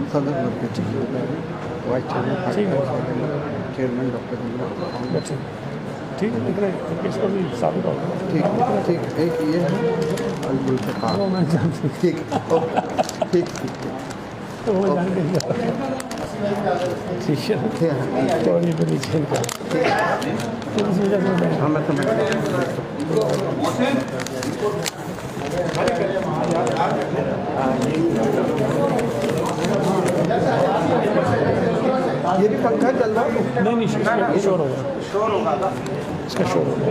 सदर vice chairman doctor ठीक है, इतना इसको भी साबित होगा। ठीक ठीक, एक ये है अलगुल से कहा ठीक ठीक तो वो जान के ठीक है, थोड़ी बड़ी चीज का तो इस वजह से हाँ मैं समझ ये भी पंखा चल रहा है। नहीं इसका शोर होगा, इसका शोर होगा।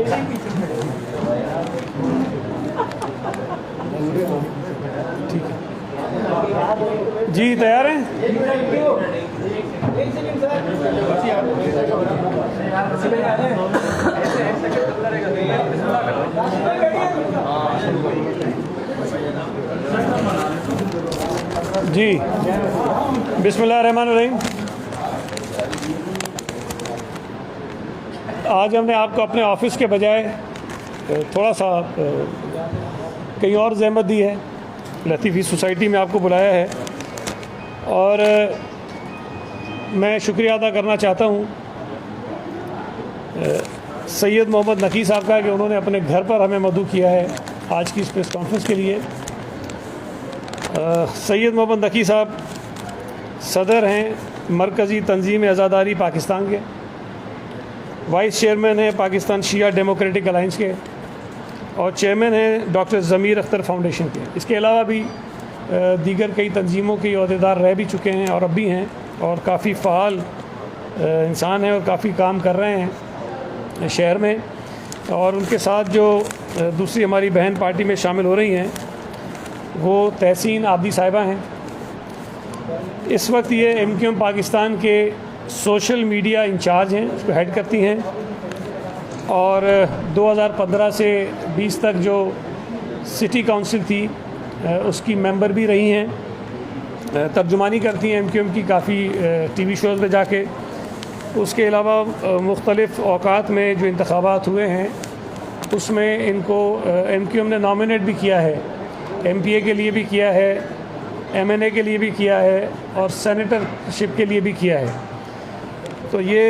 ठीक है जी, तैयार हैं? जी, बिस्मिल्लाहिर्रहमानिर्रहीम। आज हमने आपको अपने ऑफिस के बजाय थोड़ा सा कहीं और ज़हमत दी है। लतीफ़ी सोसाइटी में आपको बुलाया है और मैं शुक्रिया अदा करना चाहता हूँ सैयद मोहम्मद नकी साहब का कि उन्होंने अपने घर पर हमें मदऊ किया है आज की इस प्रेस कॉन्फ्रेंस के लिए। सैयद मोहम्मद नकी साहब सदर हैं मरकज़ी तंजीम आज़ादारी पाकिस्तान के, वाइस चेयरमैन हैं पाकिस्तान शिया डेमोक्रेटिक अलाइंस के और चेयरमैन हैं डॉक्टर ज़मीर अख्तर फाउंडेशन के। इसके अलावा भी दीगर कई तंजीमों के अहदेदार रह भी चुके हैं और अब भी हैं और काफ़ी फ़ाल इंसान हैं और काफ़ी काम कर रहे हैं शहर में। और उनके साथ जो दूसरी हमारी बहन पार्टी में शामिल हो रही हैं वो तहसीन आबदी साहिबा हैं। इस वक्त ये MQM पाकिस्तान के सोशल मीडिया इंचार्ज हैं, उसको हेड करती हैं और 2015 से 20 तक जो सिटी काउंसिल थी उसकी मेंबर भी रही हैं। तर्जुमानी करती हैं MQM की काफ़ी TV शोज़ में जाके। उसके अलावा मुख्तलिफ़ औकात में जो इंतखाबात हुए हैं उसमें इनको MQM ने नॉमिनेट भी किया है, MPA के लिए भी किया है, MNA के लिए भी किया है और सेनेटरशिप के लिए भी किया है। तो ये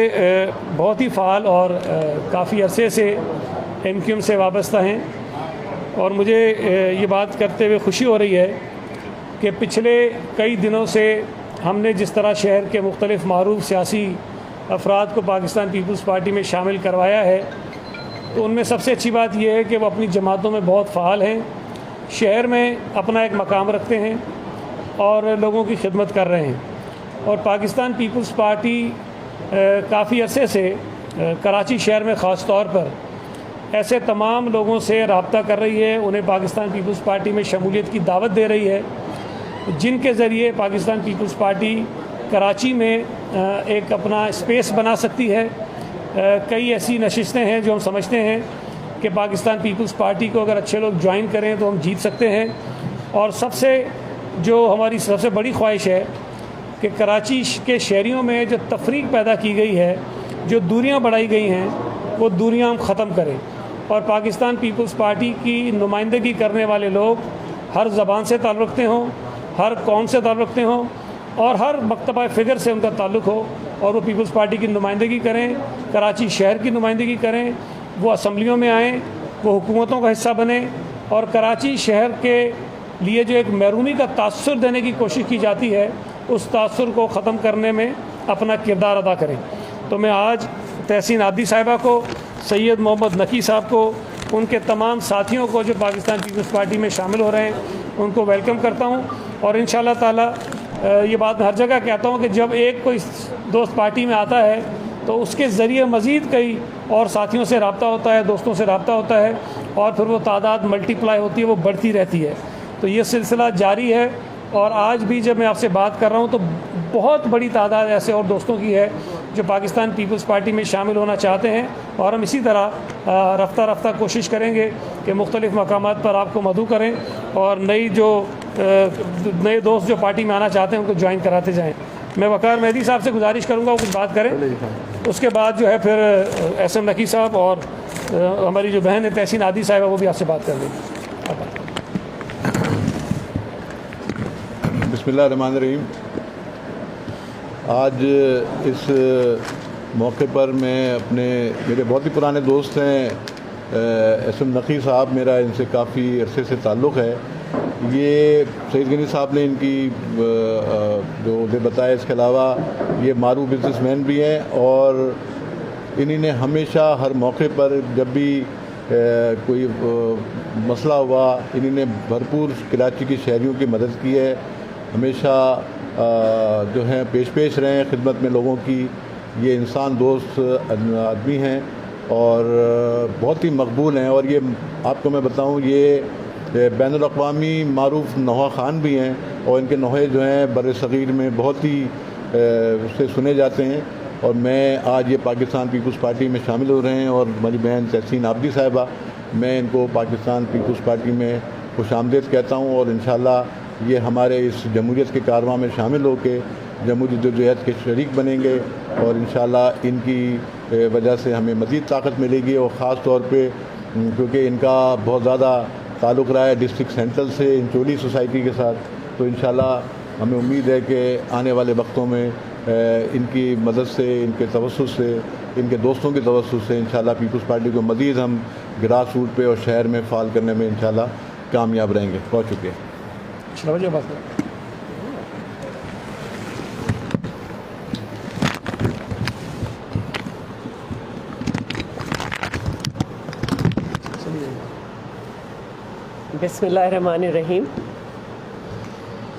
बहुत ही फ़ाल और काफ़ी अरसे से MQM से वाबस्ता हैं और मुझे ये बात करते हुए खुशी हो रही है कि पिछले कई दिनों से हमने जिस तरह शहर के मुख्तलिफ़ मारूफ सियासी अफराद को पाकिस्तान पीपल्स पार्टी में शामिल करवाया है, तो उनमें सबसे अच्छी बात यह है कि वो अपनी जमातों में बहुत फ़ाल हैं, शहर में अपना एक मकाम रखते हैं और लोगों की खिदमत कर रहे हैं। और पाकिस्तान पीपल्स पार्टी काफ़ी अरसे से कराची शहर में ख़ास तौर पर ऐसे तमाम लोगों से रब्ता कर रही है, उन्हें पाकिस्तान पीपल्स पार्टी में शमूलियत की दावत दे रही है, जिनके ज़रिए पाकिस्तान पीपल्स पार्टी कराची में एक अपना स्पेस बना सकती है। कई ऐसी नशिस्तें हैं जो हम समझते हैं कि पाकिस्तान पीपल्स पार्टी को अगर अच्छे लोग ज्वाइन करें तो हम जीत सकते हैं। और हमारी सबसे बड़ी ख्वाहिश है कि कराची के शहरियों में जो तफरीक पैदा की गई है, जो दूरियां बढ़ाई गई हैं, वो दूरियां हम ख़त्म करें और पाकिस्तान पीपल्स पार्टी की नुमाइंदगी करने वाले लोग हर ज़बान से ताल्लुक़ रखते हों, हर कौम से ताल्लुक़ रखते हों और हर मकतबा फ़िगर से उनका ताल्लुक़ हो और वो पीपल्स पार्टी की नुमाइंदगी करें, कराची शहर की नुमाइंदगी करें, वो असम्बलियों में आएँ, वो हुकूमतों का हिस्सा बने और कराची शहर के लिए जो एक महरूमी का तासुर देने की कोशिश की जाती है उस तासुर को ख़त्म करने में अपना किरदार अदा करें। तो मैं आज तहसीन आबदी साहिबा को, सैयद मोहम्मद नकी साहब को, उनके तमाम साथियों को जो पाकिस्तान पीपल्स पार्टी में शामिल हो रहे हैं उनको वेलकम करता हूँ और इंशाअल्लाह ताला ये बात मैं हर जगह कहता हूँ कि जब एक कोई दोस्त पार्टी में आता है तो उसके ज़रिए मज़ीद कई और साथियों से रब्ता होता है, दोस्तों से रब्ता होता है और फिर वो तादाद मल्टीप्लाई होती है, वो बढ़ती रहती है। तो ये सिलसिला जारी है और आज भी जब मैं आपसे बात कर रहा हूँ तो बहुत बड़ी तादाद ऐसे और दोस्तों की है जो पाकिस्तान पीपल्स पार्टी में शामिल होना चाहते हैं और हम इसी तरह रफ्ता रफ्ता कोशिश करेंगे कि मुख्तलिफ़ मकामात पर आपको मदऊ करें और नए दोस्त जो पार्टी में आना चाहते हैं उनको ज्वाइन कराते जाएँ। मैं वक़ार मेहदी साहब से गुजारिश करूँगा वो कुछ बात करें, उसके बाद जो है फिर SM नकी साहब और हमारी जो बहन है तहसीन आदी साहिबा वो भी आपसे बात कर लेंगे। बिस्मिल्लाहिर्रहमानिर्रहीम। आज इस मौके पर मैं मेरे बहुत ही पुराने दोस्त हैं एसएम नकी साहब, मेरा इनसे काफ़ी अरसे से ताल्लुक़ है। ये सईद गनी साहब ने इनकी जो उन्हें बताया, इसके अलावा ये मारूफ बिजनेसमैन भी हैं और इन्हीं ने हमेशा हर मौके पर जब भी कोई मसला हुआ, इन्हीं ने भरपूर कराची की शहरियों की मदद की है। हमेशा जो हैं पेश रहे हैं खिदमत में लोगों की। ये इंसान दोस्त आदमी हैं और बहुत ही मकबूल हैं। और ये आपको मैं बताऊं, ये बैनुल-अक़वामी मारूफ नोहा ख़ान भी हैं और इनके नोहे जो हैं बर सग़ीर में बहुत ही उससे सुने जाते हैं। और मैं आज ये पाकिस्तान पीपल्स पार्टी में शामिल हो रहे हैं और हमारी बहन तहसीन आबदी साहिबा, मैं इनको पाकिस्तान पीपल्स पार्टी में खुशामदीद कहता हूँ। और इंशाअल्लाह ये हमारे इस जमहूरियत के कारवां में शामिल होकर जमहूरी जदोजहद के शरीक बनेंगे और इंशाअल्लाह इनकी वजह से हमें मज़ीद ताकत मिलेगी। और ख़ास तौर पे क्योंकि इनका बहुत ज़्यादा ताल्लुक़ रहा है डिस्ट्रिक्ट सेंट्रल से इंचोली सोसाइटी के साथ, तो इंशाअल्लाह हमें उम्मीद है कि आने वाले वक्तों में इनकी मदद से, इनके तवस्सुस से, इनके दोस्तों के तवस्सुस से इंशाअल्लाह पीपल्स पार्टी को मज़ीद हम ग्रास रूट पे और शहर में फ़ाल करने में इंशाअल्लाह कामयाब रहेंगे। बहुत शुक्रिया। बिस्मिल्लाहिर्रहमानिर्रहीम।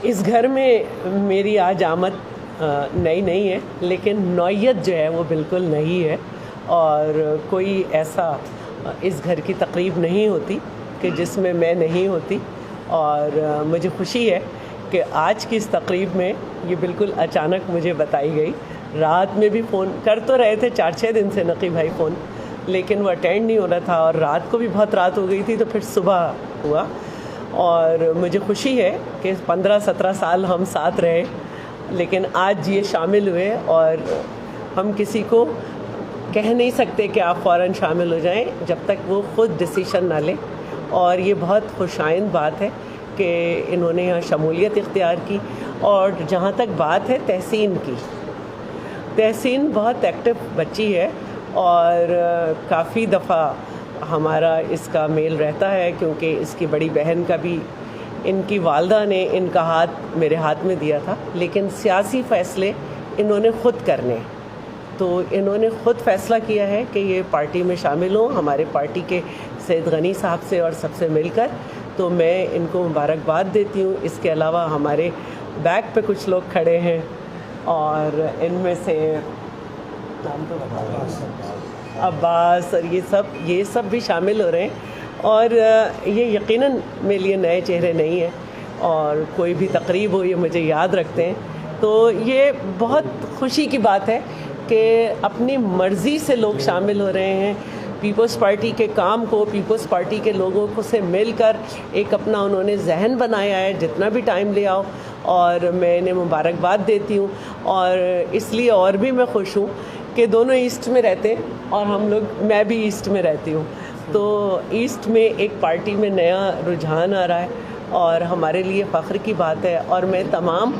इस घर में मेरी आज आमद नई नहीं है, लेकिन नौयत जो है वो बिल्कुल नई है और कोई ऐसा इस घर की तकरीब नहीं होती कि जिसमें मैं नहीं होती। और मुझे खुशी है कि आज की इस तकरीब में ये बिल्कुल अचानक मुझे बताई गई। रात में भी फ़ोन कर तो रहे थे 4-6 दिन से नकी भाई फ़ोन, लेकिन वो अटेंड नहीं हो रहा था और रात को भी बहुत रात हो गई थी, तो फिर सुबह हुआ। और मुझे खुशी है कि 15-17 साल हम साथ रहे, लेकिन आज ये शामिल हुए और हम किसी को कह नहीं सकते कि आप फ़ौरन शामिल हो जाएं जब तक वो ख़ुद डिसीशन ना लें। और ये बहुत खुशाइंद बात है कि इन्होंने यहाँ शमूलियत इख्तियार की। और जहाँ तक बात है तहसीन की, तहसीन बहुत एक्टिव बच्ची है और काफ़ी दफ़ा हमारा इसका मेल रहता है, क्योंकि इसकी बड़ी बहन का भी इनकी वालदा ने इनका हाथ मेरे हाथ में दिया था। लेकिन सियासी फ़ैसले इन्होंने ख़ुद करने, तो इन्होंने ख़ुद फ़ैसला किया है कि ये पार्टी में शामिल हों हमारे पार्टी के सईद गनी साहब से और सबसे मिलकर। तो मैं इनको मुबारकबाद देती हूँ। इसके अलावा हमारे बैक पे कुछ लोग खड़े हैं और इनमें से नाम तो अब्बास और ये सब भी शामिल हो रहे हैं। और ये यकीनन मेरे लिए नए चेहरे नहीं हैं और कोई भी तकरीब हो ये मुझे याद रखते हैं। तो ये बहुत खुशी की बात है कि अपनी मर्ज़ी से लोग शामिल हो रहे हैं पीपल्स पार्टी के काम को, पीपल्स पार्टी के लोगों को से मिलकर एक अपना उन्होंने जहन बनाया है। जितना भी टाइम ले आओ, और मैं इन्हें मुबारकबाद देती हूँ। और इसलिए और भी मैं खुश हूँ कि दोनों ईस्ट में रहते हैं और मैं भी ईस्ट में रहती हूँ। तो ईस्ट में एक पार्टी में नया रुझान आ रहा है और हमारे लिए फ़ख्र की बात है। और मैं तमाम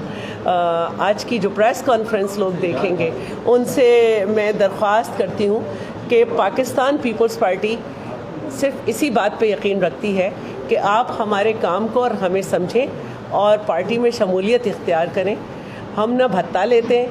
आज की जो प्रेस कॉन्फ्रेंस लोग देखेंगे उनसे मैं दरख्वास्त करती हूँ कि पाकिस्तान पीपल्स पार्टी सिर्फ इसी बात पे यकीन रखती है कि आप हमारे काम को और हमें समझें और पार्टी में शमूलियत इख्तियार करें। हम ना भत्ता लेते हैं,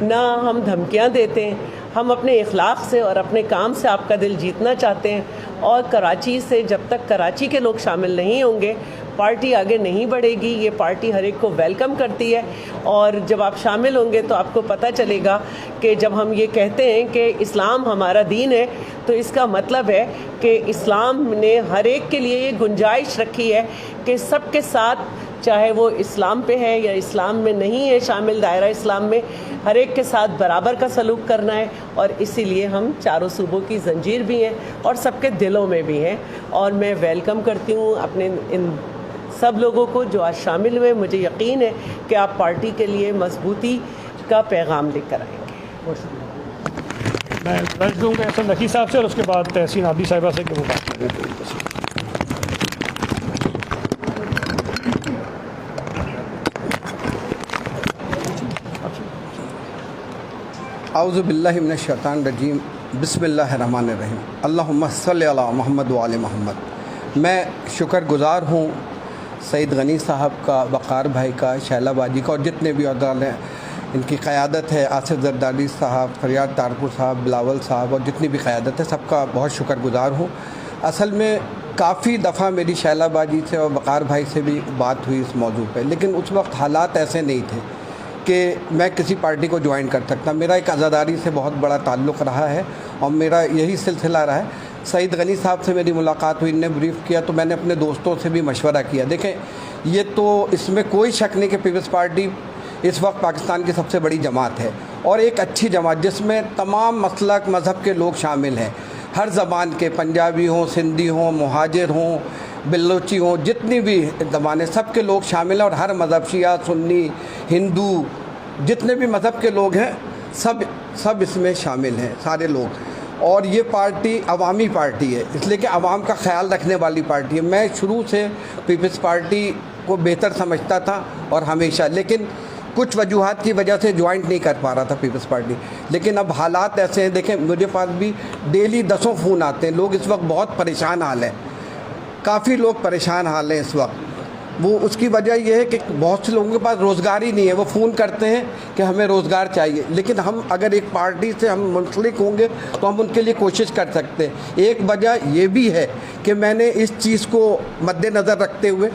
ना हम धमकियां देते हैं। हम अपने इखलाक से और अपने काम से आपका दिल जीतना चाहते हैं। और कराची से जब तक कराची के लोग शामिल नहीं होंगे पार्टी आगे नहीं बढ़ेगी। ये पार्टी हर एक को वेलकम करती है और जब आप शामिल होंगे तो आपको पता चलेगा कि जब हम ये कहते हैं कि इस्लाम हमारा दीन है, तो इसका मतलब है कि इस्लाम ने हर एक के लिए ये गुंजाइश रखी है कि सबके साथ, चाहे वो इस्लाम पे है या इस्लाम में नहीं है शामिल, दायरा इस्लाम में, हर एक के साथ बराबर का सलूक करना है। और इसीलिए हम चारों सूबों की जंजीर भी हैं और सबके दिलों में भी हैं। और मैं वेलकम करती हूँ अपने इन सब लोगों को जो आज शामिल हुए। मुझे यकीन है कि आप पार्टी के लिए मजबूती का पैगाम लेकर आएंगे। मैं रज दूँगा एसएम नकी साहब से और उसके बाद तहसीन आबदी साहिबा से कि वो बात करें। आऊज़ु बिल्लाहि मिनश शैतानिर रजीम बिस्मिल्लाहिर्रहमानिर रहीम अल्लाहुम्मा सल्लि अला मुहम्मद व आले मोहम्मद। मैं शुक्रगुज़ार हूँ सईद गनी साहब का, वक़ार भाई का, शैला बाजी का और जितने भी अहदेदार हैं, इनकी क़यादत है, आसिफ जरदारी साहब, फरियाद तारपुर साहब, बिलावल साहब और जितनी भी क़यादत है, सबका बहुत शुक्रगुज़ार हूँ। असल में काफ़ी दफ़ा मेरी शैला बाजी से और वक़ार भाई से भी बात हुई इस मौजू पे, लेकिन उस वक्त हालात ऐसे नहीं थे कि मैं किसी पार्टी को ज्वाइन कर सकता। मेरा एक आज़ादारी से बहुत बड़ा ताल्लुक़ रहा है और मेरा यही सिलसिला रहा है। सईद गनी साहब से मेरी मुलाकात हुई, इन्हें ब्रीफ़ किया तो मैंने अपने दोस्तों से भी मशवरा किया। देखें, ये तो इसमें कोई शक नहीं कि पीपल्स पार्टी इस वक्त पाकिस्तान की सबसे बड़ी जमात है और एक अच्छी जमात जिसमें तमाम मसलक मज़हब के लोग शामिल हैं, हर ज़बान के, पंजाबी हों, सिंधी हों, मुहाजिर हों, बलोची हों, जितनी भी ज़बानें, सब के लोग शामिल हैं और हर मज़हब, शिया, सुन्नी, हिंदू, जितने भी मज़हब के लोग हैं सब इसमें शामिल हैं, सारे लोग। और ये पार्टी अवामी पार्टी है, इसलिए कि अवाम का ख्याल रखने वाली पार्टी है। मैं शुरू से पीपल्स पार्टी को बेहतर समझता था और हमेशा, लेकिन कुछ वजूहात की वजह से ज्वाइन नहीं कर पा रहा था पीपल्स पार्टी। लेकिन अब हालात ऐसे हैं, देखें मुझे पास भी डेली 10 फ़ोन आते हैं। लोग इस वक्त बहुत परेशान हाल है, काफ़ी लोग परेशान हाल हैं इस वक्त। वो उसकी वजह यह है कि बहुत से लोगों के पास रोज़गार ही नहीं है। वो फ़ोन करते हैं कि हमें रोज़गार चाहिए, लेकिन हम अगर एक पार्टी से हम मुंसलिक होंगे तो हम उनके लिए कोशिश कर सकते हैं। एक वजह ये भी है कि मैंने इस चीज़ को मद्देनज़र रखते हुए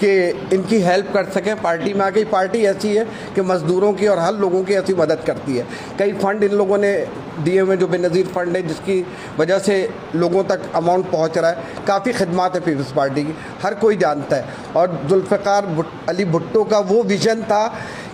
कि इनकी हेल्प कर सकें, पार्टी में आ गई। पार्टी ऐसी है कि मज़दूरों की और हर लोगों की ऐसी मदद करती है। कई फ़ंड इन लोगों ने दिए हुए, जो बेनज़ीर फ़ंड है, जिसकी वजह से लोगों तक अमाउंट पहुंच रहा है। काफ़ी खिदमत है पीपल्स पार्टी की, हर कोई जानता है। और जुल्फ़िकार अली भुट्टो का वो विज़न था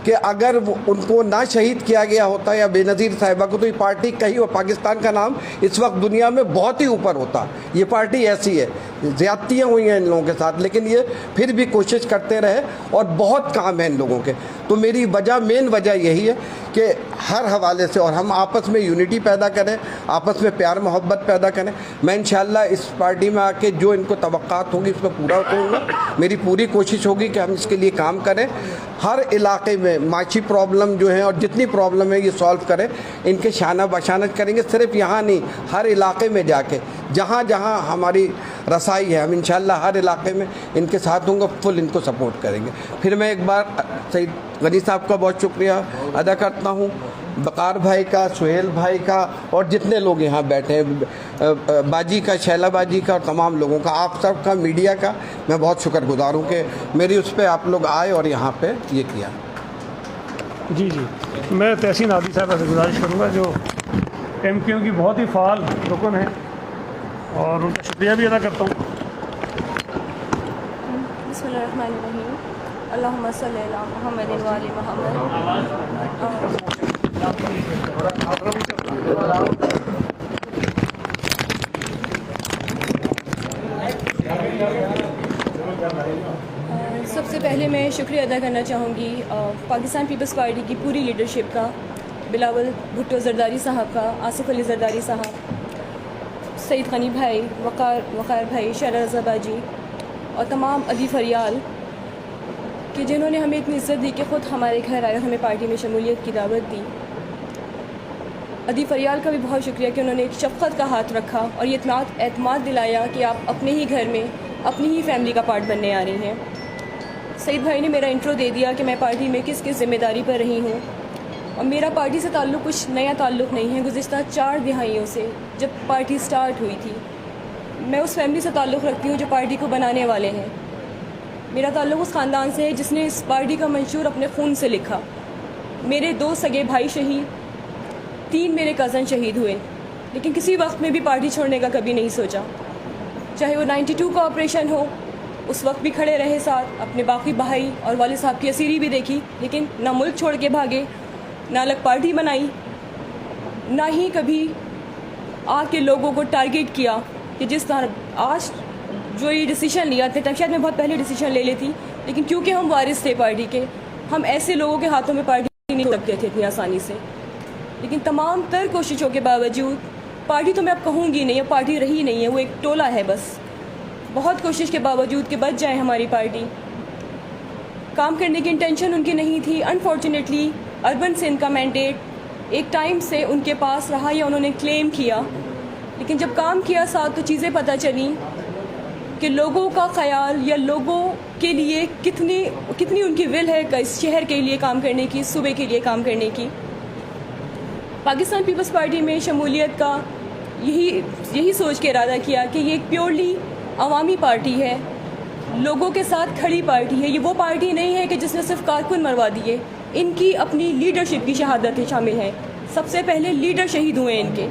कि अगर उनको ना शहीद किया गया होता या बेनज़ीर साहिबा को, तो ये पार्टी कहीं और पाकिस्तान का नाम इस वक्त दुनिया में बहुत ही ऊपर होता। ये पार्टी ऐसी है, ज़्यादतियाँ हुई हैं इन लोगों के साथ, लेकिन ये फिर भी कोशिश करते रहे और बहुत काम है इन लोगों के। तो मेरी मेन वजह यही है कि हर हवाले से और हम आपस में यूनिटी पैदा करें, आपस में प्यार मोहब्बत पैदा करें। मैं इंशाअल्लाह इस पार्टी में आके जो इनको तवक्कात होंगी उसमें पूरा करूँगा। मेरी पूरी कोशिश होगी कि हम इसके लिए काम करें, हर इलाके में माशी प्रॉब्लम जो है और जितनी प्रॉब्लम है ये सॉल्व करें, इनके शाना बशानत करेंगे। सिर्फ यहाँ नहीं, हर इलाके में जाके जहाँ जहाँ हमारी रसाई है, हम इंशाअल्लाह हर इलाके में इनके साथ होंगे, फुल इनको सपोर्ट करेंगे। फिर मैं एक बार सईद गनी साहब का बहुत शुक्रिया अदा करता हूँ, वक़ार भाई का, सुहेल भाई का और जितने लोग यहाँ बैठे हैं, बाजी का, शैला बाजी का और तमाम लोगों का, आप सब का, मीडिया का मैं बहुत शुक्रगुज़ार हूँ कि मेरी उस पर आप लोग आए और यहाँ पे ये किया। जी, मैं तहसीन आदि साहब से गुजारिश करूँगा, जो MQM की बहुत ही फ़ाल रुकन है, और उनका शुक्रिया भी अदा करता हूँ। बिस्मिल्लाहिर्रहमानिर्रहीम अल्लाहुम्मा सल्लि अला मुहम्मद व आले मुहम्मद। सबसे पहले मैं शुक्रिया अदा करना चाहूँगी पाकिस्तान पीपल्स पार्टी की पूरी लीडरशिप का, बिलावल भुट्टो जरदारी साहब का, आसिफ अली जरदारी साहब, सईद गनी भाई, वक़ार भाई, शैला बाजी और तमाम अली फरियाल कि जिन्होंने हमें इतनी इज़्ज़त दी कि ख़ुद हमारे घर आए और हमें पार्टी में शमूलियत की दावत दी। अदी फरियाल का भी बहुत शुक्रिया कि उन्होंने एक शफ़क़त का हाथ रखा और ये एतमाद दिलाया कि आप अपने ही घर में अपनी ही फैमिली का पार्ट बनने आ रही हैं। सईद भाई ने मेरा इंट्रो दे दिया कि मैं पार्टी में किस किस ज़िम्मेदारी पर रही हूँ, और मेरा पार्टी से ताल्लुक़ कुछ नया ताल्लुक़ नहीं है। गुज़िश्ता 4 दिहाइयों से जब पार्टी स्टार्ट हुई थी, मैं उस फैमिली से ताल्लुक़ रखती हूँ जो पार्टी को बनाने वाले हैं। मेरा ताल्लुक़ उस ख़ानदान से है जिसने इस पार्टी का मंशूर अपने खून से लिखा। मेरे 2 सगे भाई शहीद, 3 मेरे कज़न शहीद हुए, लेकिन किसी वक्त में भी पार्टी छोड़ने का कभी नहीं सोचा। चाहे वो 92 का ऑपरेशन हो, उस वक्त भी खड़े रहे साथ, अपने बाकी भाई और वालिद साहब की असीरी भी देखी, लेकिन ना मुल्क छोड़ के भागे, ना अलग पार्टी बनाई, ना ही कभी आके लोगों को टारगेट किया कि जिस तरह आज जो ये डिसीजन लिया था, तब शायद मैं बहुत पहले डिसीजन ले लेती, लेकिन क्योंकि हम वारिस थे पार्टी के, हम ऐसे लोगों के हाथों में पार्टी नहीं सकते थे इतनी आसानी से। लेकिन तमाम तर कोशिशों के बावजूद पार्टी तो मैं अब कहूँगी नहीं, अब पार्टी रही नहीं है, वो एक टोला है बस। बहुत कोशिश के बावजूद कि बच जाए हमारी पार्टी, काम करने की इंटेंशन उनकी नहीं थी। अनफॉर्चुनेटली अर्बन से इनका मैंडेट एक टाइम से उनके पास रहा या उन्होंने क्लेम किया, लेकिन जब काम किया साथ तो चीज़ें पता चली कि लोगों का ख्याल या लोगों के लिए कितनी उनकी विल है इस शहर के लिए काम करने की, सूबे के लिए काम करने की। पाकिस्तान पीपल्स पार्टी में शमूलियत का यही सोच के इरादा किया कि ये एक प्योरली अवामी पार्टी है, लोगों के साथ खड़ी पार्टी है। ये वो पार्टी नहीं है कि जिसने सिर्फ कारकुन मरवा दिए, इनकी अपनी लीडरशिप की शहादतें शामिल हैं। सबसे पहले लीडर शहीद हुए इनके,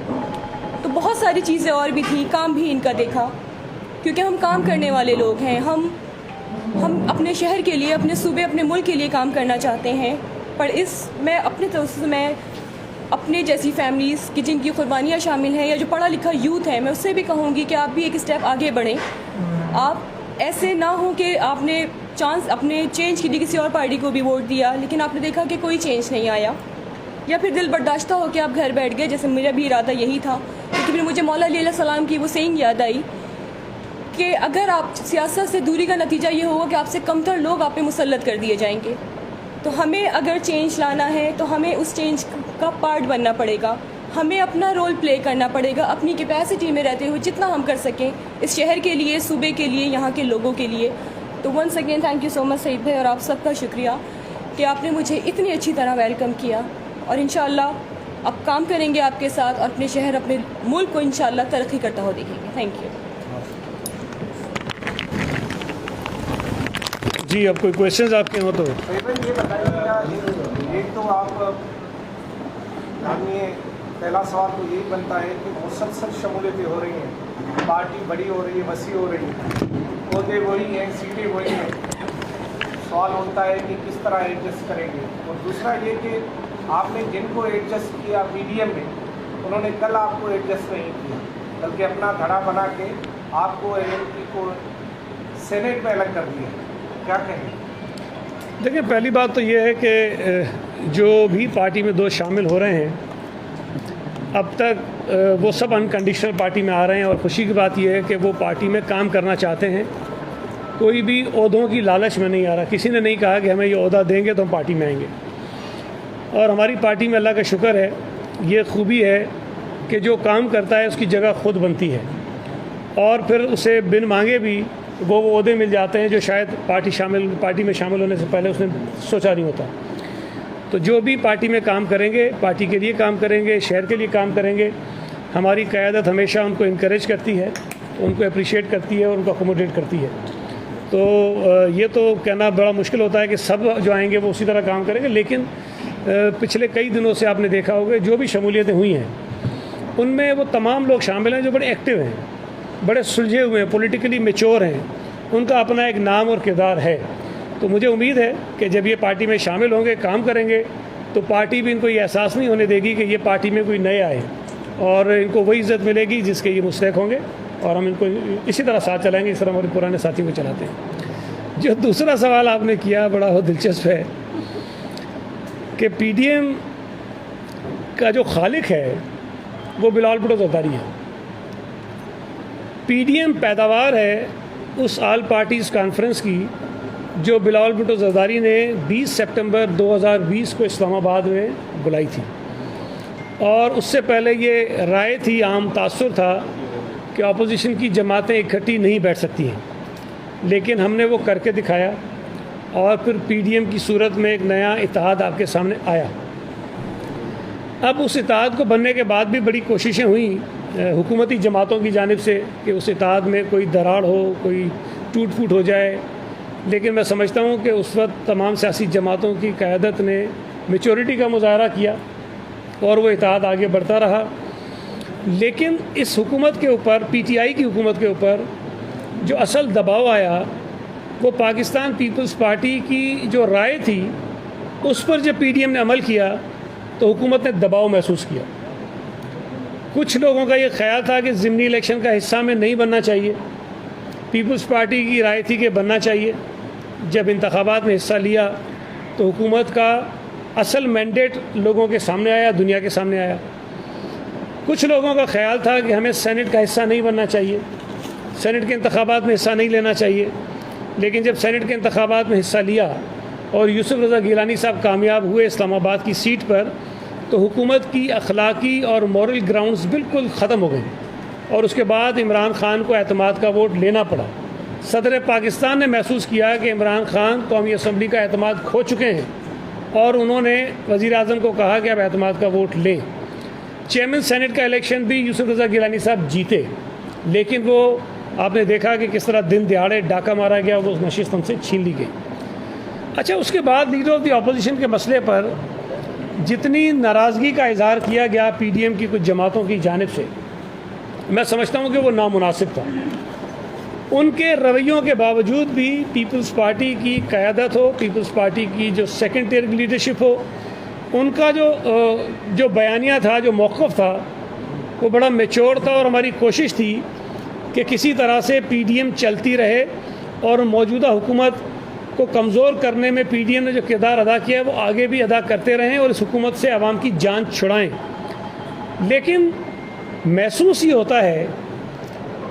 तो बहुत सारी चीज़ें और भी थी, काम भी इनका देखा, क्योंकि हम काम करने वाले लोग हैं। हम अपने शहर के लिए, अपने सूबे, अपने मुल्क के लिए काम करना चाहते हैं। पर मैं अपने तरफ से मैं अपने जैसी फैमिलीज़ की जिनकी कुर्बानियाँ शामिल हैं या जो पढ़ा लिखा यूथ है, मैं उससे भी कहूँगी कि आप भी एक स्टेप आगे बढ़ें। आप ऐसे ना हो कि आपने अपने चेंज के लिए किसी और पार्टी को भी वोट दिया, लेकिन आपने देखा कि कोई चेंज नहीं आया, या फिर दिल बर्दाश्ता हो कि आप घर बैठ गए, जैसे मेरा भी इरादा यही था। लेकिन फिर मुझे मौला अली अलैहि सलाम की वो सेइंग याद आई कि अगर आप सियासत से दूरी का नतीजा ये होगा कि आपसे कमतर लोग आप पे मुसल्लत कर दिए जाएंगे। तो हमें अगर चेंज लाना है तो हमें उस चेंज का पार्ट बनना पड़ेगा, हमें अपना रोल प्ले करना पड़ेगा, अपनी कैपेसिटी में रहते हुए जितना हम कर सकें इस शहर के लिए, सूबे के लिए, यहाँ के लोगों के लिए। तो once again thank you so much Saeed भाई, और आप सबका शुक्रिया कि आपने मुझे इतनी अच्छी तरह वेलकम किया, और इंशाअल्लाह अब काम करेंगे आपके साथ और अपने शहर, अपने मुल्क को इंशाअल्लाह तरक्की करता हुआ देखेंगे। थैंक यू जी। अब कोई क्वेश्चंस आपके हो तो ये बताइए, एक तो आप मानिए, पहला सवाल तो यही बनता है कि मुसलसल शमूलियतें हो रही हैं, पार्टी बड़ी हो रही है, वसी हो रही है, पौधे वही हैं, सीटें वही हैं। सवाल होता है कि किस तरह एडजस्ट करेंगे। और दूसरा ये कि आपने जिनको एडजस्ट किया मीडियम में, उन्होंने कल आपको एडजस्ट नहीं किया, बल्कि अपना धड़ा बना के आपको एमएलपी को सेनेट में अलग कर दिया। क्या कहें? देखिए, पहली बात तो ये है कि जो भी पार्टी में दोस्त शामिल हो रहे हैं अब तक वो सब अनकंडीशनल पार्टी में आ रहे हैं, और खुशी की बात यह है कि वो पार्टी में काम करना चाहते हैं। कोई भी ओहदों की लालच में नहीं आ रहा, किसी ने नहीं कहा कि हमें ये ओहदा देंगे तो हम पार्टी में आएंगे। और हमारी पार्टी में अल्लाह का शुक्र है, ये खूबी है कि जो काम करता है उसकी जगह खुद बनती है, और फिर उसे बिन मांगे भी वो ओहदे मिल जाते हैं जो शायद पार्टी में शामिल होने से पहले उसने सोचा नहीं होता। तो जो भी पार्टी में काम करेंगे, पार्टी के लिए काम करेंगे, शहर के लिए काम करेंगे, हमारी क़यादत हमेशा उनको इनकरेज करती है, उनको अप्रिशिएट करती है और उनको अकोमोडेट करती है। तो ये तो कहना बड़ा मुश्किल होता है कि सब जो आएंगे वो उसी तरह काम करेंगे, लेकिन पिछले कई दिनों से आपने देखा होगा जो भी शमूलियतें हुई हैं उनमें वो तमाम लोग शामिल हैं जो बड़े एक्टिव हैं, बड़े सुलझे हुए हैं, पॉलिटिकली मैच्योर हैं, उनका अपना एक नाम और किरदार है। तो मुझे उम्मीद है कि जब ये पार्टी में शामिल होंगे, काम करेंगे, तो पार्टी भी इनको ये एहसास नहीं होने देगी कि ये पार्टी में कोई नए आए, और इनको वही इज़्ज़त मिलेगी जिसके ये मुस्तहिक होंगे, और हम इनको इसी तरह साथ चलाएंगे, इस तरह हमारे पुराने साथियों को चलाते हैं। जो दूसरा सवाल आपने किया बड़ा दिलचस्प है कि पीडीएम का जो खालिक है वो बिलावल भुट्टो ज़रदारी है। पीडीएम पैदावार है उस ऑल पार्टीज़ कॉन्फ्रेंस की जो बिलावल भुट्टो ज़रदारी ने 20 सितंबर 2020 को इस्लामाबाद में बुलाई थी, और उससे पहले ये राय थी, आम तासुर था कि अपोजिशन की जमातें इकट्ठी नहीं बैठ सकती हैं, लेकिन हमने वो करके दिखाया, और फिर पीडीएम की सूरत में एक नया इत्तेहाद आपके सामने आया। अब उस इत्तेहाद को बनने के बाद भी बड़ी कोशिशें हुई हुकूमती जमातों की जानिब से कि उस इत्तेहाद में कोई दरार हो, कोई टूट फूट हो जाए, लेकिन मैं समझता हूँ कि उस वक्त तमाम सियासी जमातों की क़यादत ने मैच्योरिटी का मुजाहरा किया और वो इत्तेहाद आगे बढ़ता रहा। लेकिन इस हुकूमत के ऊपर, पीटीआई की हुकूमत के ऊपर जो असल दबाव आया वो पाकिस्तान पीपल्स पार्टी की जो राय थी उस पर जब पीडीएम ने अमल किया तो हुकूमत ने दबाव महसूस किया। कुछ लोगों का ये ख्याल था कि ज़िमनी इलेक्शन का हिस्सा में नहीं बनना चाहिए, पीपल्स पार्टी की राय थी कि बनना चाहिए। जब इंतखाबात में हिस्सा लिया तो हुकूमत का असल मैंडेट लोगों के सामने आया, दुनिया के सामने आया। कुछ लोगों का ख्याल था कि हमें सेनेट का हिस्सा नहीं बनना चाहिए, सेनेट के इंतखाबात में हिस्सा नहीं लेना चाहिए। लेकिन जब सेनेट के इंतखाबात में हिस्सा लिया और यूसुफ रज़ा गिलानी साहब कामयाब हुए इस्लामाबाद की सीट पर, तो हुकूमत की अखलाकी और मॉरल ग्राउंड्स बिल्कुल ख़त्म हो गई और उसके बाद इमरान ख़ान को एतमाद का वोट लेना पड़ा। सदर पाकिस्तान ने महसूस किया कि इमरान ख़ान कौमी असम्बली का एतमाद खो चुके हैं और उन्होंने वज़ीर आज़म को कहा कि अब एतमाद का वोट लें। चेयरमैन सेनेट का इलेक्शन भी यूसुफ रज़ा गिलानी साहब जीते, लेकिन वो आपने देखा कि किस तरह दिन दिहाड़े डाका मारा गया, वो नशिस्त उनसे छीन ली गई। अच्छा, उसके बाद लीडर ऑफ द अपोजिशन के मसले पर जितनी नाराज़गी का इजहार किया गया PDM की कुछ जमातों की जानिब से, मैं समझता हूँ कि वो नामुनासिब था। उनके रवैयों के बावजूद भी पीपल्स पार्टी की क़यादत हो, पीपल्स पार्टी की जो सेकंड टियर की लीडरशिप हो, उनका जो बयानिया था, जो मौक़िफ़ था, वो बड़ा मैच्योर था और हमारी कोशिश थी कि किसी तरह से PDM चलती रहे और मौजूदा हुकूमत को कमज़ोर करने में PDM ने जो किरदार अदा किया है वो आगे भी अदा करते रहें और इस हुकूमत से आवाम की जान छुड़ाएं। लेकिन महसूस ये होता है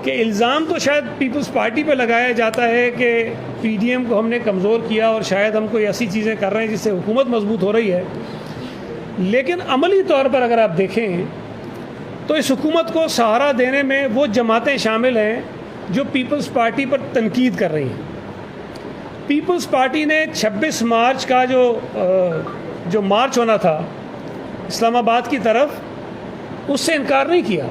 कि इल्ज़ाम तो शायद पीपल्स पार्टी पे लगाया जाता है कि PDM को हमने कमज़ोर किया और शायद हम कोई ऐसी चीज़ें कर रहे हैं जिससे हुकूमत मजबूत हो रही है, लेकिन अमली तौर पर अगर आप देखें तो इस हुकूमत को सहारा देने में वो जमातें शामिल हैं जो पीपल्स पार्टी पर तनकीद कर रही हैं। पीपल्स पार्टी ने 26 मार्च का जो मार्च होना था इस्लामाबाद की तरफ, उससे इनकार नहीं किया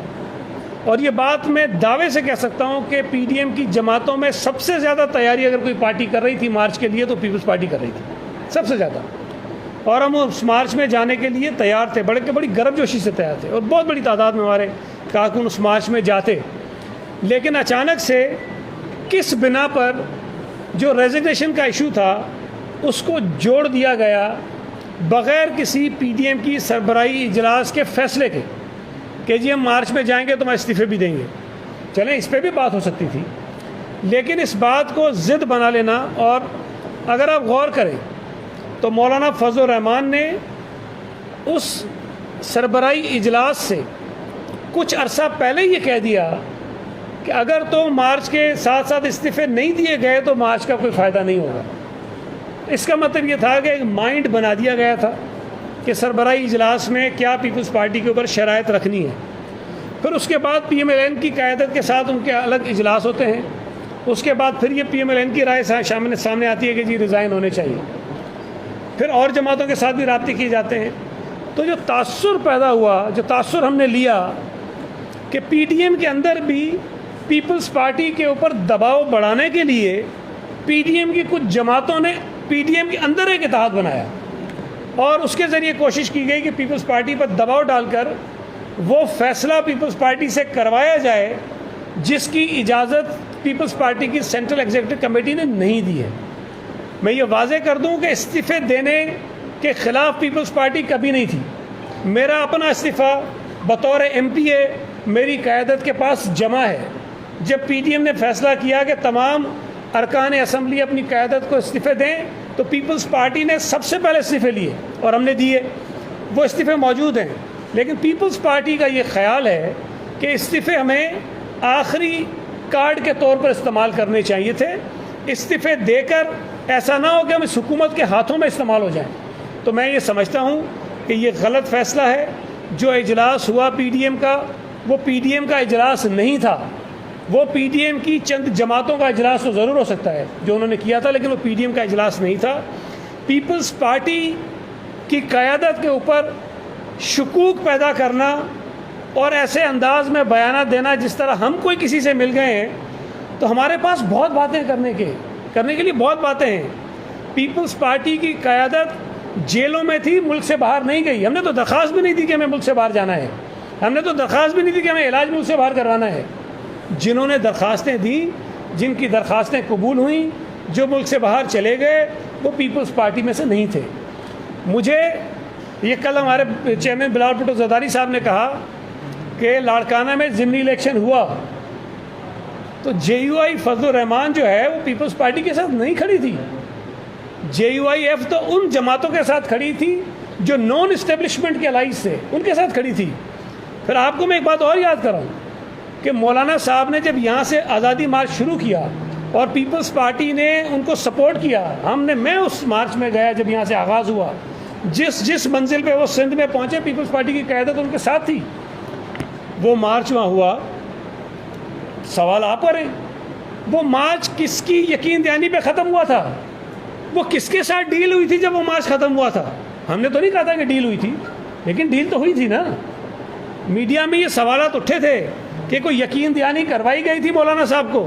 और ये बात मैं दावे से कह सकता हूँ कि PDM की जमातों में सबसे ज़्यादा तैयारी अगर कोई पार्टी कर रही थी मार्च के लिए तो पीपल्स पार्टी कर रही थी सबसे ज़्यादा, और हम उस मार्च में जाने के लिए तैयार थे, बड़ी गर्मजोशी से तैयार थे और बहुत बड़ी तादाद में हमारे कारकुन उस मार्च में जाते। लेकिन अचानक से किस बिना पर जो रेजिग्नेशन का इशू था उसको जोड़ दिया गया बग़ैर किसी PDM की सरबराही इजलास के फैसले के कि जी हम मार्च में जाएंगे तो हम इस्तीफ़े भी देंगे। चलें, इस पर भी बात हो सकती थी, लेकिन इस बात को ज़िद बना लेना, और अगर आप गौर करें तो मौलाना फजल रहमान ने उस सरबराही इजलास से कुछ अरसा पहले ये कह दिया कि अगर तो मार्च के साथ साथ इस्तीफ़े नहीं दिए गए तो मार्च का कोई फ़ायदा नहीं होगा। इसका मतलब ये था कि एक माइंड बना दिया गया था कि सरबराही इजलास में क्या पीपल्स पार्टी के ऊपर शराइत रखनी है। फिर उसके बाद PMLN की क़यादत के साथ उनके अलग इजलास होते हैं, उसके बाद फिर ये PMLN की राय सामने आती है कि जी रिज़ाइन होने चाहिए, फिर और जमातों के साथ भी राब्ते किए जाते हैं। तो जो तासुर पैदा हुआ, जो तासुर हमने लिया कि PDM के अंदर भी पीपल्स पार्टी के ऊपर दबाव बढ़ाने के लिए PDM की कुछ जमातों ने PDM के अंदर एक इत्तेहाद बनाया और उसके ज़रिए कोशिश की गई कि पीपल्स पार्टी पर दबाव डालकर वो फैसला पीपल्स पार्टी से करवाया जाए जिसकी इजाज़त पीपल्स पार्टी की सेंट्रल एग्जीक्यूटिव कमेटी ने नहीं दी है। मैं ये वाज़े कर दूं कि इस्तीफ़े देने के ख़िलाफ़ पीपल्स पार्टी कभी नहीं थी। मेरा अपना इस्तीफ़ा बतौर MPA मेरी क़यादत के पास जमा है। जब PDM ने फैसला किया कि तमाम अरकान असम्बली अपनी क़यादत को इस्तीफ़े दें तो पीपल्स पार्टी ने सबसे पहले इस्तीफ़े लिए और हमने दिए, वो इस्तीफ़े मौजूद हैं। लेकिन पीपल्स पार्टी का ये ख्याल है कि इस्तीफ़े हमें आखिरी कार्ड के तौर पर इस्तेमाल करने चाहिए थे। इस्तीफ़े देकर ऐसा ना हो कि हम इस हुकूमत के हाथों में इस्तेमाल हो जाएं। तो मैं ये समझता हूँ कि ये गलत फ़ैसला है। जो इजलास हुआ PDM का, वो PDM का इजलास नहीं था, वो PDM की चंद जमातों का इजलास तो ज़रूर हो सकता है जो उन्होंने किया था, लेकिन वो PDM का इजलास नहीं था। पीपल्स पार्टी की क़यादत के ऊपर शुकूक पैदा करना और ऐसे अंदाज में बयाना देना जिस तरह हम कोई किसी से मिल गए हैं, तो हमारे पास बहुत बातें करने के लिए बहुत बातें हैं। पीपल्स पार्टी की क़यादत जेलों में थी, मुल्क से बाहर नहीं गई। हमने तो दरख्वास्त भी नहीं दी कि हमें मुल्क से बाहर जाना है, हमने तो दरख्वास्त भी नहीं दी कि हमें इलाज मुल्क से बाहर करवाना है। जिन्होंने दरख्वास्तें दी, जिनकी दरख्वास्तें कबूल हुई, जो मुल्क से बाहर चले गए, वो पीपल्स पार्टी में से नहीं थे। मुझे ये कल हमारे चेयरमैन बिलावल भुट्टो ज़रदारी साहब ने कहा कि लाड़काना में ज़िमनी इलेक्शन हुआ तो JUI फजल रहमान जो है वो पीपल्स पार्टी के साथ नहीं खड़ी थी। JUIF तो उन जमातों के साथ खड़ी थी जो नॉन इस्टेब्लिशमेंट के अलाइज थे, उनके साथ खड़ी थी। फिर आपको मैं एक बात और याद कराऊँ कि मौलाना साहब ने जब यहाँ से आज़ादी मार्च शुरू किया और पीपल्स पार्टी ने उनको सपोर्ट किया, मैं उस मार्च में गया जब यहाँ से आगाज़ हुआ, जिस मंजिल पे वो सिंध में पहुंचे, पीपल्स पार्टी की क़यादत उनके साथ थी। वो मार्च वहाँ हुआ, सवाल आप पर है, वो मार्च किसकी यकीन दहानी पे ख़त्म हुआ था? वो किसके साथ डील हुई थी जब वो मार्च ख़त्म हुआ था? हमने तो नहीं कहा था कि डील हुई थी, लेकिन डील तो हुई थी ना। मीडिया में ये सवालात उठे थे कि कोई यकीन दहानी करवाई गई थी मौलाना साहब को।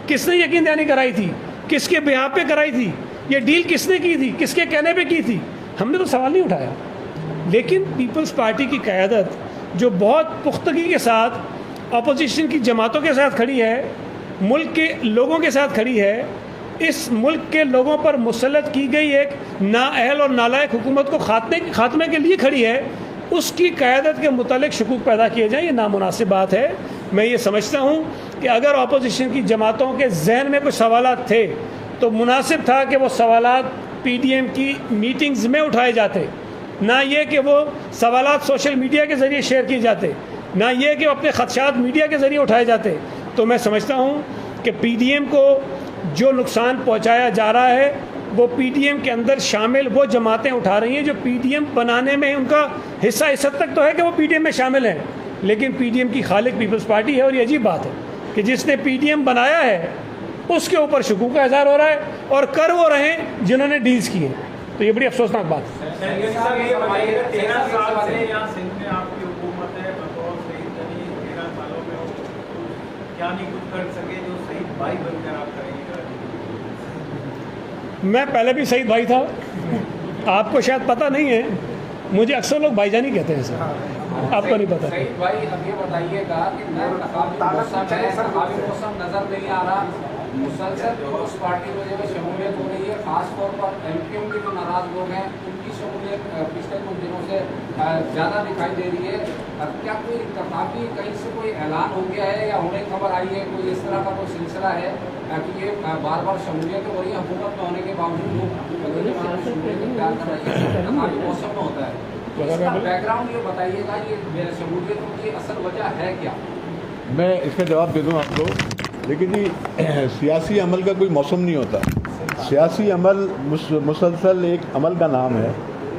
किसने यकीन दहानी कराई थी? किसके बिहाफ पे कराई थी? ये डील किसने की थी? किसके कहने पे की थी? हमने तो सवाल नहीं उठाया। लेकिन पीपल्स पार्टी की क़यादत जो बहुत पुख्तगी के साथ अपोजिशन की जमातों के साथ खड़ी है, मुल्क के लोगों के साथ खड़ी है, इस मुल्क के लोगों पर मुसल्लत की गई एक नाअहल और नालायक हुकूमत को खात्मे के लिए खड़ी है, उसकी क़यादत के मुतालिक शकूक पैदा किए जाएँ, ये नामुनासिब बात है। मैं ये समझता हूँ कि अगर अपोजिशन की जमातों के जहन में कुछ सवालात थे तो मुनासिब था कि वो सवालात PDM की मीटिंग्स में उठाए जाते, ना ये कि वो सवालात सोशल मीडिया के ज़रिए शेयर किए जाते, ना ये कि अपने ख़दशात मीडिया के ज़रिए उठाए जाते। तो मैं समझता हूँ कि PDM को जो नुकसान पहुँचाया जा रहा है वो PDM के अंदर शामिल वो जमातें उठा रही हैं जो PDM बनाने में उनका हिस्सा इस हद तक तो है कि वो PDM में शामिल हैं, लेकिन PDM की खालिक पीपल्स पार्टी है। और ये अजीब बात है कि जिसने PDM बनाया है उसके ऊपर शकूक का इज़हार हो रहा है और कर वो रहे हैं जिन्होंने डील्स किए। तो ये बड़ी अफसोसनाक बात है। 13 साल से यहाँ सिंध में आपकी हुकूमत है, बतौर शहीद गनी 13 सालों में क्या नहीं कुछ कर सके जो शहीद भाई बनकर आप करेंगे? मैं पहले भी शहीद भाई था, आपको शायद पता नहीं है, मुझे अक्सर लोग भाईजान ही कहते हैं सर, आपको नहीं पता। शहीद भाई अब ये बताइएगा कि इंतखाबी मौसम नजर नहीं आ रहा, मुसलसल पीपल्स पार्टी में शमूलियत हो रही है, खासतौर पर MQM के जो नाराज लोग हैं उनकी शमूलियत पिछले कुछ दिनों से ज़्यादा दिखाई दे रही है। क्या कोई इंतखाबी कहीं से कोई ऐलान हो गया है या होने खबर आई है, कोई इस तरह का कोई सिलसिला है कि ये बार बार शमूलियत हो रही है, हुकूमत में होने के बावजूद लोग शमूलियत इख्तियार कर रही है, इंतखाबी मौसम में होता है, इसका बैकग्राउंड ये बताइएगा, ये शमूलियत की असल वजह है क्या? मैं इसका जवाब दे दूं आपको। लेकिन जी सियासी अमल का कोई मौसम नहीं होता। सियासी अमल मुसलसल एक अमल का नाम है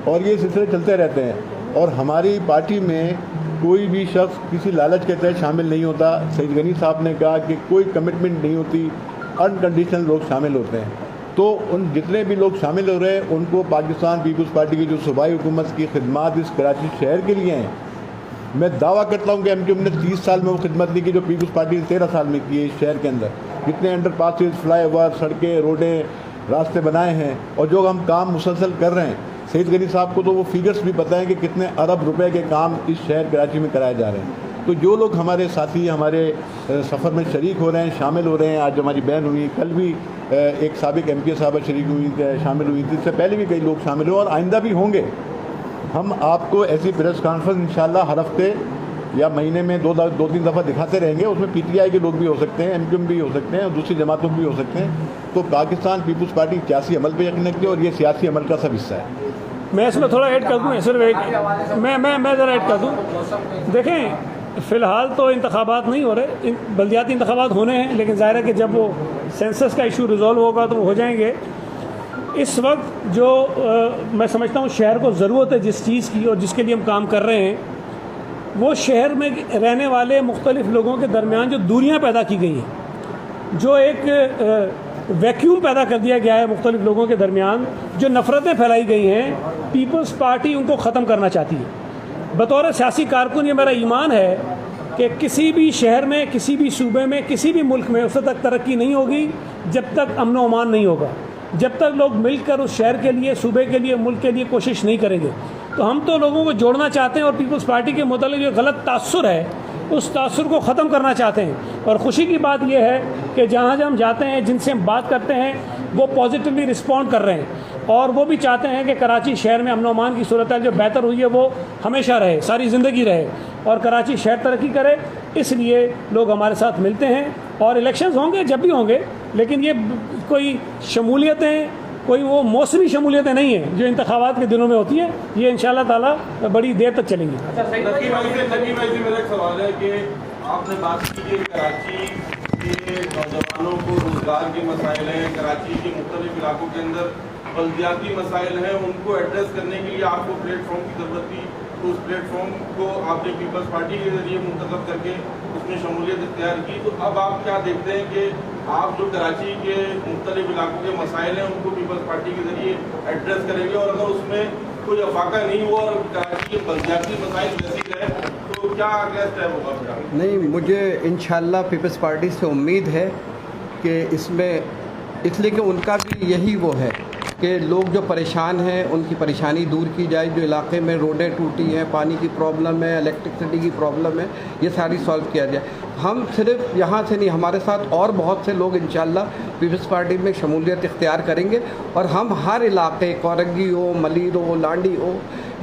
और ये सिलसिले चलते रहते हैं। और हमारी पार्टी में कोई भी शख्स किसी लालच के तहत शामिल नहीं होता। सईद गनी साहब ने कहा कि कोई कमिटमेंट नहीं होती, अनकंडीशनल लोग शामिल होते हैं। तो उन जितने भी लोग शामिल हो रहे हैं उनको पाकिस्तान पीपल्स पार्टी की जो सूबाई हुकूमत की खिदमत इस कराची शहर के लिए हैं। मैं दावा करता हूं कि MQM ने 30 साल में वो खिदमत नहीं की जो पीपल्स पार्टी ने 13 साल में की है इस शहर के अंदर। जितने अंडरपासेस, फ्लाईओवर, सड़कें, रोडें, रास्ते बनाए हैं और जो हम काम मुसलसल कर रहे हैं, सईद गनी साहब को तो वो फिगर्स भी पता है कि कितने अरब रुपए के काम इस शहर कराची में कराए जा रहे हैं। तो जो लोग हमारे साथी हमारे सफ़र में शरीक हो रहे हैं, शामिल हो रहे हैं, आज हमारी बहन हुई, कल भी एक साबिक MPA साहबा शरीक हुई, शामिल हुई थी, इससे पहले भी कई लोग शामिल हुए और आइंदा भी होंगे। हम आपको ऐसी प्रेस कॉन्फ्रेंस इंशाल्लाह हर हफ्ते या महीने में दो तीन दफ़ा दिखाते रहेंगे। उसमें PTI के लोग भी हो सकते हैं, MQM भी हो सकते हैं और दूसरी जमातों भी हो सकते हैं। तो पाकिस्तान पीपल्स पार्टी सियासी अमल पे यकीन रखती है और ये सियासी अमल का सब हिस्सा है। मैं इसमें थोड़ा ऐड कर दूँ सर, मैं ज़रा ऐड कर दूँ। देखें, फ़िलहाल तो इंतखाबात नहीं हो रहे, बल्दियाती इंतखाबात होने हैं, लेकिन ज़ाहिर है कि जब वो सेंसस का इशू रिजॉल्व होगा तो वो हो जाएंगे। इस वक्त जो मैं समझता हूँ शहर को ज़रूरत है जिस चीज़ की और जिसके लिए हम काम कर रहे हैं, वो शहर में रहने वाले मुख्तलिफ़ लोगों के दरमियान जो दूरियाँ पैदा की गई हैं, जो एक वैक्यूम पैदा कर दिया गया है मुख्तलिफ़ लोगों के दरमियान, जो नफ़रतें फैलाई गई हैं, पीपल्स पार्टी उनको ख़त्म करना चाहती है। बतौर सियासी कारकुन ये मेरा ईमान है कि किसी भी शहर में, किसी भी सूबे में, किसी भी मुल्क में उस तक तरक्की नहीं होगी जब तक अमन व अमान नहीं होगा, जब तक लोग मिलकर उस शहर के लिए, सूबे के लिए, मुल्क के लिए कोशिश नहीं करेंगे। तो हम तो लोगों को जोड़ना चाहते हैं और पीपल्स पार्टी के मुतालिक जो गलत तासुर है उस तासुर को ख़त्म करना चाहते हैं। और ख़ुशी की बात यह है कि जहाँ हम जाते हैं, जिनसे हम बात करते हैं, वो पॉजिटिवली रिस्पॉन्ड कर रहे हैं और वो भी चाहते हैं कि कराची शहर में अमन व अमान की सूरत जो बेहतर हुई है वो हमेशा रहे, सारी ज़िंदगी रहे और कराची शहर तरक्की करे। इसलिए लोग हमारे साथ मिलते हैं और इलेक्शंस होंगे जब भी होंगे, लेकिन ये कोई शमूलियतें, कोई वो मौसमी शमूलियतें नहीं है जो इंतखाबात के दिनों में होती हैं। ये इंशाअल्लाह ताला बड़ी देर तक चलेंगी। नकी भाई से मेरा एक सवाल है कि आपने बात की कि कराची के नौजवानों को रोजगार के मसाइल हैं, कराची के मुख्तलिफ मुख्तलिफ इलाकों के अंदर बल्दियाती मसाइल हैं, उनको एड्रेस करने के लिए आपको प्लेटफॉर्म की ज़रूरत थी। तो उस प्लेटफॉर्म को आपने पीपल्स पार्टी के जरिए मुंतखब करके उसमें शमूलियत इख्तियार की। तो अब आप क्या देखते हैं कि आप जो कराची के मुख्तलिफ इलाकों के मसाइल हैं उनको पीपल्स पार्टी के जरिए एड्रेस करेंगे, और अगर उसमें कोई अफाका नहीं हुआ और कराची के बल्दियाती मसाइल वैसी रहे तो क्या अगला स्टेप होगा फिर? नहीं, मुझे इंशाल्लाह पीपल्स पार्टी से उम्मीद है कि इसमें, इसलिए कि उनका भी यही वो है कि लोग जो परेशान हैं उनकी परेशानी दूर की जाए। जो इलाके में रोडें टूटी हैं, पानी की प्रॉब्लम है, इलेक्ट्रिसिटी की प्रॉब्लम है, ये सारी सॉल्व किया जाए। हम सिर्फ यहाँ से नहीं, हमारे साथ और बहुत से लोग इंशाल्लाह पीपल्स पार्टी में शमूलियत इख्तियार करेंगे और हम हर इलाके, कोरंगी हो, मलीर हो, लांडी हो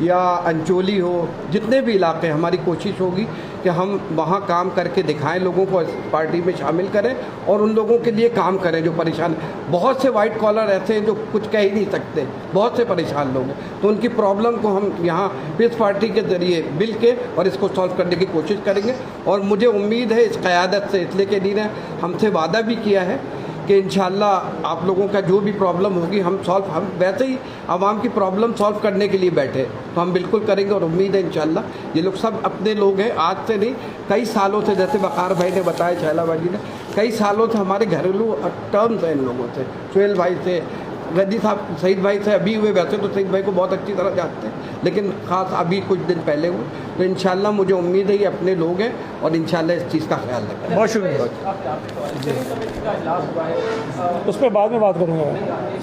या अंचोली हो, जितने भी इलाके, हमारी कोशिश होगी कि हम वहाँ काम करके दिखाएं, लोगों को इस पार्टी में शामिल करें और उन लोगों के लिए काम करें जो परेशान। बहुत से वाइट कॉलर ऐसे हैं जो कुछ कह ही नहीं सकते, बहुत से परेशान लोग हैं, तो उनकी प्रॉब्लम को हम यहाँ पीपल्स पार्टी के ज़रिए मिल के और इसको सॉल्व करने की कोशिश करेंगे। और मुझे उम्मीद है इस क़यादत से, इसलिए कि दी ने हमसे वादा भी किया है कि इंशाल्लाह आप लोगों का जो भी प्रॉब्लम होगी हम वैसे ही आवाम की प्रॉब्लम सॉल्व करने के लिए बैठे, तो हम बिल्कुल करेंगे। और उम्मीद है इंशाल्लाह ये लोग सब अपने लोग हैं, आज से नहीं कई सालों से, जैसे वक़ार भाई ने बताया, शैला भाई ने, कई सालों से हमारे घरेलू टर्म्स हैं इन लोगों से, सुहेल भाई से, गद्दी साहब, सईद भाई से अभी हुए। वैसे तो सईद भाई को बहुत अच्छी तरह जानते हैं, लेकिन ख़ास अभी कुछ दिन पहले हुए। तो इंशाल्लाह मुझे उम्मीद है ये अपने लोग हैं और इंशाल्लाह इस चीज़ का ख्याल रखें। बहुत शुक्रिया, उस पर बाद में बात करूँगा।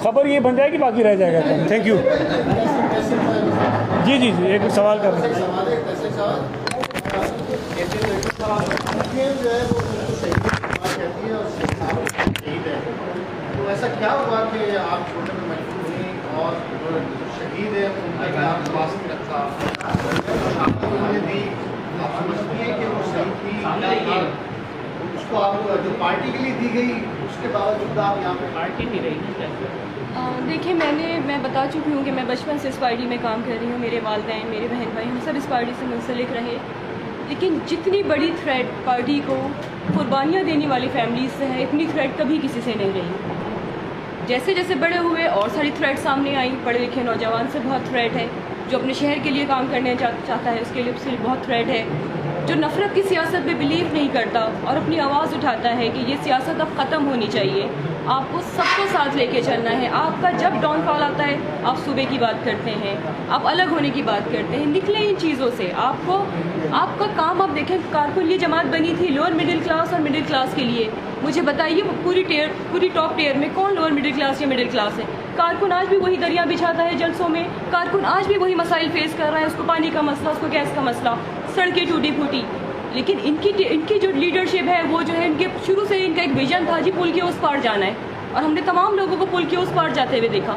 खबर ये बन जाएगी, बाकी रह जाएगा। Thank you. जी जी जी, एक सवाल कर रहे हैं। तो ऐसा क्या हुआ कि आप छोड़ने में मजबूर हुई और शहीद है उनका नाम स्वास्थ्य रखा दी, आप समझती हैं कि वो सही थी, उसको आप जो पार्टी के लिए दी गई उसके बावजूद आप यहाँ पे पार्टी नहीं रही? देखिए, मैं बता चुकी हूँ कि मैं बचपन से इस पार्टी में काम कर रही हूँ। मेरे वालिदैन, मेरे बहन भाई, हम सब इस पार्टी से मुंसलिक रहे। लेकिन जितनी बड़ी थ्रेट पार्टी को कुर्बानियाँ देने वाली फैमिलीज से है, इतनी थ्रेट कभी किसी से नहीं रही। जैसे जैसे बड़े हुए और सारी थ्रेट सामने आई। पढ़े लिखे नौजवान से बहुत थ्रेट है, जो अपने शहर के लिए काम करने चाहता है उसके लिए उससे बहुत थ्रेट है, जो नफ़रत की सियासत में बिलीव नहीं करता और अपनी आवाज़ उठाता है कि ये सियासत अब ख़त्म होनी चाहिए, आपको सबको साथ लेके चलना है। आपका जब डाउनफॉल आता है आप सूबे की बात करते हैं, आप अलग होने की बात करते हैं। निकले इन चीज़ों से। आपका काम, आप देखें, कारकुन ये जमात बनी थी लोअर मिडिल क्लास और मिडिल क्लास के लिए। मुझे बताइए पूरी टॉप टियर में कौन लोअर मिडिल क्लास या मिडिल क्लास है? कारकुन आज भी वही दरिया बिछाता है जलसों में, कारकुन आज भी वही मसाइल फेस कर रहा है, उसको पानी का मसला, उसको गैस का मसला, सड़कें टूटी फूटी। लेकिन इनकी जो लीडरशिप है वो जो है, इनके शुरू से इनका एक विजन था जी पुल के उस पार जाना है, और हमने तमाम लोगों को पुल के उस पार जाते हुए देखा।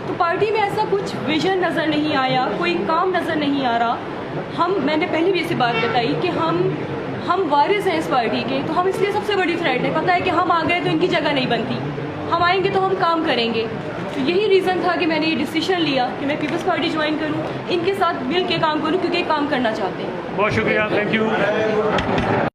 तो पार्टी में ऐसा कुछ विजन नज़र नहीं आया, कोई काम नज़र नहीं आ रहा। मैंने पहले भी ऐसी बात बताई कि हम वारिस हैं इस पार्टी के, तो हम इसलिए सबसे बड़ी थ्रेट है। पता है कि हम आ गए तो इनकी जगह नहीं बनती, हम आएंगे तो हम काम करेंगे। तो यही रीज़न था कि मैंने ये डिसीजन लिया कि मैं पीपल्स पार्टी ज्वाइन करूं, इनके साथ मिल के काम करूं, क्योंकि काम करना चाहते हैं। बहुत शुक्रिया, थैंक यू।